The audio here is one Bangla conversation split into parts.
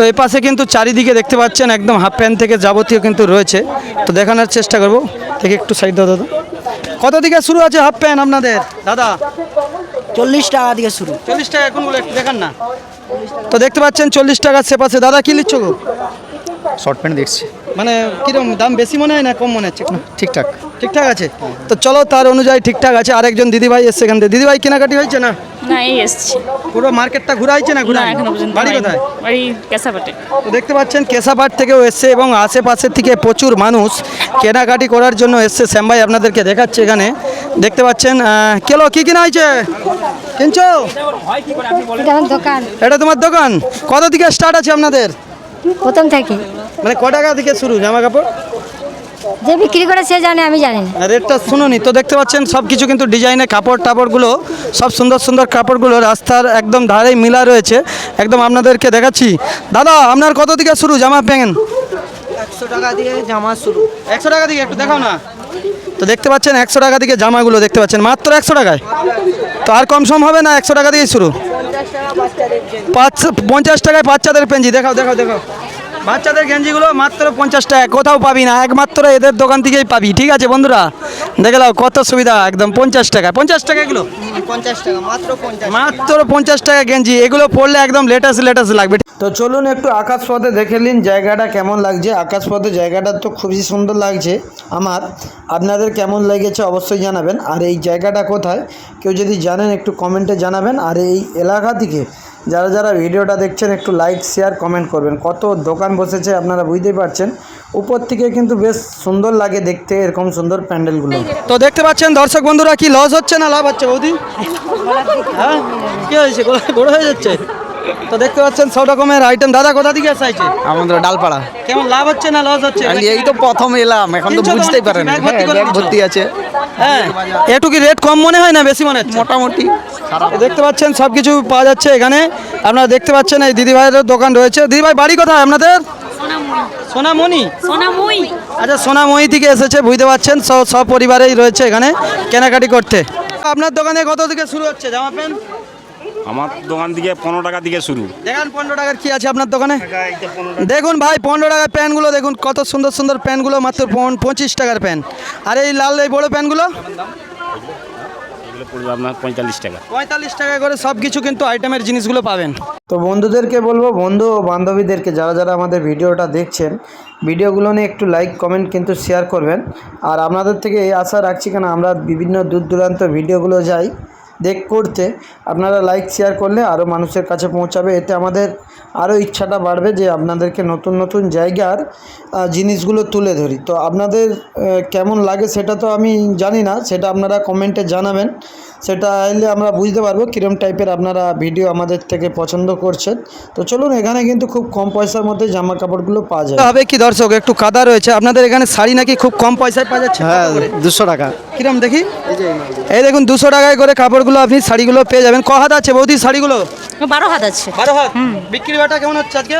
তো এই পাশে কিন্তু চারিদিকে দেখতে পাচ্ছেন একদম হাফ প্যান্ট থেকে যাবতীয় কিন্তু রয়েছে। তো দেখানোর চেষ্টা করব, দেখে একটু সাইড দাও দাদা। কত থেকে শুরু আছে হাফ প্যান্ট আপনাদের দাদা? 40 টাকা থেকে শুরু। 40 টাকা কোনগুলো একটু দেখান না। তো দেখতে পাচ্ছেন 40 টাকা সে পাশে। দাদা কি নিচ্ছ গো? শর্ট প্যান্ট দেখছি। মানে কিরকম দাম বেশি মনে হয় না কম মনে হচ্ছে? ঠিকঠাক ঠিকঠাক আছে। তো চলো তার অনুযায়ী ঠিকঠাক আছে। আরেকজন দিদিভাই এসছে এখান থেকে। দিদিভাই কেনাকাটি হয়েছে না? না, এই এসছি। পুরো মার্কেটটা ঘুরাইছে না? ঘুরা এখনো পর্যন্ত বাড়ি হয়নি। কোথায়? বাড়ি কেসাপাটে। তো দেখতে পাচ্ছেন কেশাপাট থেকেও এসছে এবং আশেপাশের থেকে প্রচুর মানুষ কেনাকাটি করার জন্য এসছে। শ্যামভাই আপনাদেরকে দেখাচ্ছে এখানে দেখতে পাচ্ছেন। কেলো কি কিনা হয়েছে? কিনছো? এটা আমার দোকান, এটা তোমার দোকান? কত থেকে স্টার্ট আছে আপনাদের? প্রথম থেকে। মানে ক টাকা থেকে শুরু জামা কাপড়? যে বিক্রি করে সে জানে, আমি জানি না। রেটটা শুনুনি। তো দেখতে পাচ্ছেন সব কিছু কিন্তু ডিজাইনের কাপড় টাপড়গুলো, সব সুন্দর সুন্দর কাপড়গুলো রাস্তার একদম ধারেই মিলা রয়েছে। একদম আপনাদেরকে দেখাচ্ছি। দাদা আপনার কত থেকে শুরু জামা প্যান্ট? 100 টাকা দিয়ে জামা শুরু। 100 টাকা থেকে একটু দেখাও না। তো দেখতে পাচ্ছেন 100 টাকা থেকে জামাগুলো দেখতে পাচ্ছেন মাত্র 100 টাকায়। তো আর কম সম হবে না? 100 টাকা দিয়েই শুরু। 50 টাকায় বাচ্চাদের পেঞ্জি দেখাও দেখাও দেখাও। বাচ্চাদের গেঞ্জিগুলো মাত্র 50 টাকা, কোথাও পাবি না, একমাত্র এদের দোকান থেকেই পাবি। ঠিক আছে বন্ধুরা, দেখে নাও কত সুবিধা। একদম 50 টাকা। 50 টাকা এগুলো? 50 টাকা মাত্র 50। মাত্র 50 টাকা গেঞ্জি। এগুলো পরলে একদম লেটেস্ট লেটেস্ট লাগবে। তো চলুন একটু আকাশপথে দেখে নিন জায়গাটা কেমন লাগছে। আকাশপথে জায়গাটা তো খুবই সুন্দর লাগছে আমার। আপনাদের কেমন লেগেছে অবশ্যই জানাবেন। আর এই জায়গাটা কোথায় কেউ যদি জানেন একটু কমেন্টে জানাবেন। আর এই এলাকা থেকে যারা যারা ভিডিওটা দেখছেন একটু লাইক শেয়ার কমেন্ট করবেন। কত দোকান বসেছে আপনারা বুঝতেই পারছেন। উপর থেকে কিন্তু বেশ সুন্দর লাগে দেখতে এরকম সুন্দর প্যান্ডেলগুলো। তো দেখতে পাচ্ছেন দর্শক বন্ধুরা, কি লস হচ্ছে না লাভ হচ্ছে বৌদি? হ্যাঁ কি হয়েছে? গোড়া হয়ে যাচ্ছে। তো দেখতে পাচ্ছেন সব রকমের আইটেম। দাদা কোথা থেকে আসছে? আমাদের ডালপাড়া। কেমন লাভ হচ্ছে না লস হচ্ছে? এই তো প্রথম এলাম, এখন তো বুঝতেই পারেন। ভর্তি আছে। হ্যাঁ একটু কি রেট কম মনে হয় না বেশি মনে হচ্ছে? মোটামুটি দেখতে পাচ্ছেন সব কিছু পাওয়া যাচ্ছে এখানে। আপনারা দেখতে পাচ্ছেন এই দিদিভাইয়ের দোকান রয়েছে। দিদিভাই বাড়ি কোথায় আপনাদের? সোনামণি। সোনাময়ী। আচ্ছা সোনাময়ী থেকে এসেছে বুঝতে পারছেন। সব পরিবারেই রয়েছে এখানে কেনাকাটি করতে। আপনার দোকানে কত থেকে শুরু হচ্ছে জামা প্যান্ট? আমার দোকান থেকে 15 টাকা থেকে শুরু। দেখেন 15 টাকার কি আছে আপনার দোকানে? দেখুন ভাই 15 টাকার প্যান্টগুলো দেখুন, কত সুন্দর সুন্দর প্যান্টগুলো মাত্র 25 টাকার প্যান্ট। আর এই লাল এই বড় প্যান্টগুলো এগুলো পড়বে আপনার 45 টাকা। 45 টাকা করে সব কিছু কিন্তু আইটেমের জিনিসগুলো পাবেন। তো বন্ধুদেরকে বলবো, বন্ধু ও বান্ধবীদেরকে যারা যারা আমাদের ভিডিওটা দেখছেন, ভিডিওগুলো নিয়ে একটু লাইক কমেন্ট কিন্তু শেয়ার করবেন। আর আপনাদের থেকে এই আশা রাখছি, কেন আমরা বিভিন্ন দূর দূরান্ত ভিডিওগুলো যাই করতে, আপনারা লাইক শেয়ার করলে আরও মানুষের কাছে পৌঁছাবে। এতে আমাদের আরও ইচ্ছাটা বাড়বে যে আপনাদেরকে নতুন নতুন জায়গার জিনিসগুলো তুলে ধরি। তো আপনাদের কেমন লাগে সেটা তো আমি জানি না, সেটা আপনারা কমেন্টে জানাবেন। সেটা এলে আমরা বুঝতে পারবো কীরকম টাইপের আপনারা ভিডিও আমাদের থেকে পছন্দ করছেন। তো চলুন, এখানে কিন্তু খুব কম পয়সার মধ্যে জামা কাপড়গুলো পাওয়া যায়। হবে কি দর্শক, একটু কাদা রয়েছে। আপনাদের এখানে শাড়ি নাকি খুব কম পয়সায় পাওয়া যাচ্ছে? হ্যাঁ 200 টাকা। কিরম দেখি? এই দেখুন 200 টাকায় করে কাপড়গুলো আপনি শাড়িগুলো পেয়ে যাবেন। ক হাত আছে বৌদি শাড়িগুলো? 12 হাত আছে। 12 হাত। বিক্রি বাটা কেমন হচ্ছে আজকে?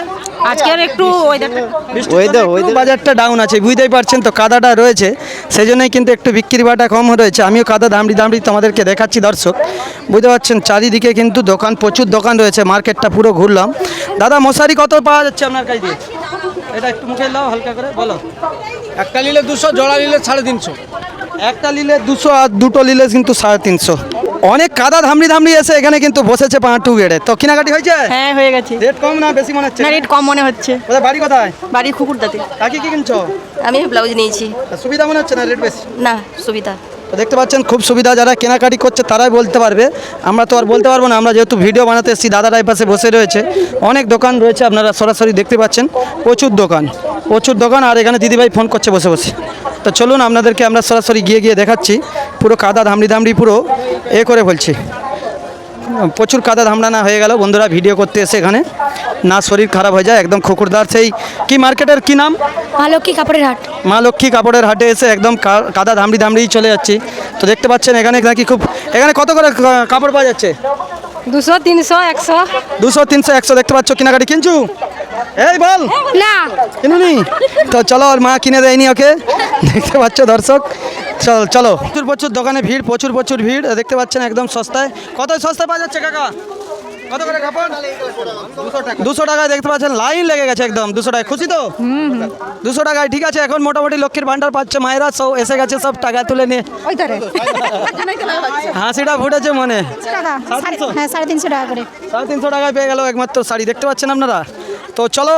আজকে আর একটু ওয়েদার বাজারটা ডাউন আছে বুঝতেই পারছেন। তো কাদাটা রয়েছে সেই জন্যই কিন্তু একটু বিক্রি বাটা কম রয়েছে। আমিও কাদা দামড়ি দামড়ি তোমাদেরকে দেখাচ্ছি দর্শক, বুঝতে পারছেন। চারিদিকে কিন্তু দোকান, প্রচুর দোকান রয়েছে। মার্কেটটা পুরো ঘুরলাম। দাদা মশারি কত পাওয়া যাচ্ছে আপনার কাছে দিয়ে? এটা একটু মুখে লাও হালকা করে বলো। একটা নিলে 200, জোড়া নিলে 350। একটা নিলে 200 আর দুটো নিলে কিন্তু 350। অনেক কাদা ধামড়ি ধামড়ি এসে এখানে কিন্তু বসেছে পাঁটু গেড়ে। তো কেনাকাটি হয়েছে? হ্যাঁ হয়ে গেছে। রেট কম না বেশি মনে হচ্ছে? না রেট কম মনে হচ্ছে। কোথায় বাড়ি কোথায়? বাড়ি খুকুরদাতে। কাকি কি কিনছো? আমি ব্লাউজ নিয়েছি। সুবিধা মনে হচ্ছে না রেট বেশি? না সুবিধা। তো দেখতে পাচ্ছেন খুব সুবিধা। যারা কেনাকাটি করছে তারাই বলতে পারবে, আমরা তো আর বলতে পারবো না। আমরা যেহেতু ভিডিও বানাতে এসেছি, দাদারাই পাশে বসে রয়েছে। অনেক দোকান রয়েছে, আপনারা সরাসরি দেখতে পাচ্ছেন। প্রচুর দোকান, প্রচুর দোকান। আর এখানে দিদিভাই ফোন করছে বসে বসে। তো চলুন আপনাদেরকে আমরা সরাসরি গিয়ে গিয়ে দেখাচ্ছি। পুরো কাদা ধামড়ি ধামড়ি পুরো করে বলছি। প্রচুর কাদা ধামড়ানা হয়ে গেল বন্ধুরা ভিডিও করতে এসে এখানে, না শরীর খারাপ হয়ে যায় একদম। খকুরদার সেই কি মার্কেটের কি নাম? মা লক্ষ্মী কাপড়ের হাট। মা লক্ষ্মী কাপড়ের হাটে এসে একদম কাদা ধামড়ি ধামড়ি চলে যাচ্ছি। তো দেখতে পাচ্ছেন এখানে নাকি খুব, এখানে কত করে কাপড় পাওয়া যাচ্ছে? 200, 300, 100। 200, 300, 100 দেখতে পাচ্ছ। কেনাকাটি কিনছু? এই বল না কিনুনি? তো চলো, আর মা কিনে দেয়নি ওকে। দেখতে পাচ্ছ দর্শক, চলো চলো। প্রচুর প্রচুর দোকানে ভিড়, প্রচুর প্রচুর ভিড় দেখতে পাচ্ছেন। একদম সস্তায়, কত সস্তায় পাওয়া যাচ্ছে কাকা? কত করে কাপড়? 200 টাকায় দেখতে পাচ্ছেন লাইন লেগে গেছে একদম 200 টাকায়। খুশি তো? 200 টাকায় ঠিক আছে। এখন মোটামুটি লক্ষ্মীর ভান্ডার পাচ্ছে মায়েরা, সব এসে গেছে সব টাকা তুলে নিয়ে। হাসিটা ফুটেছে মনে। হ্যাঁ 350 টাকা করে। 350 টাকায় পেয়ে গেল একমাত্র শাড়ি, দেখতে পাচ্ছেন আপনারা। তো চলো